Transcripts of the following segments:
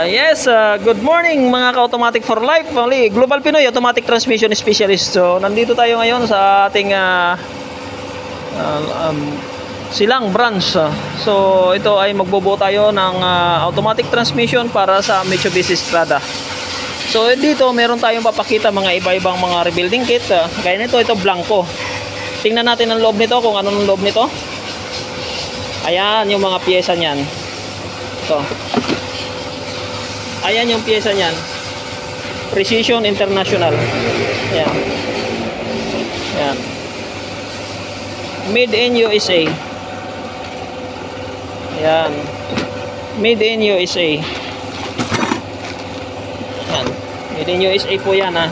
Yes, good morning mga ka-automatic for life. Global Pinoy Automatic Transmission Specialist. So, nandito tayo ngayon sa ating Silang branch. So, ito ay magbubuo tayo ng automatic transmission para sa Mitsubishi Strada. So, dito meron tayong papakita mga iba-ibang mga rebuilding kit. Kaya nito, ito blanco. Tingnan natin ang loob nito, kung anong loob nito. Ayan, yung mga piyesa niyan. Ito. Ayan yung piyesa niyan. Precision International. Ayan. Ayan. Made in USA. Ayan. Made in USA. Ayan. Made in USA po yan, ha.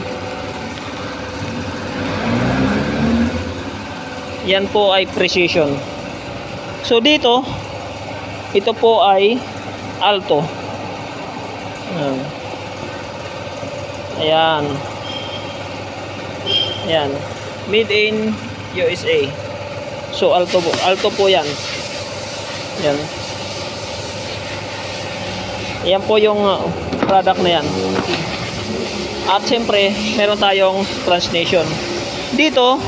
Yan po ay precision. So dito, ito po ay Alto. Ayan. Ayan. Made in USA. So Alto po yan. Ayan. Ayan po yung product na yan. At siyempre, meron tayong transmission. Dito,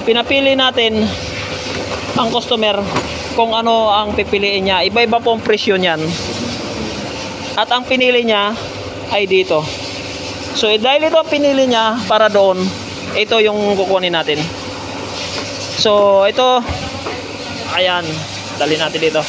pinapili natin ang customer kung ano ang pipiliin niya. Iba-iba po ang presyo niyan. At ang pinili niya ay dito. So dahil ito ang pinili niya para doon, ito yung kukunin natin. So ito, ayan, dali natin dito.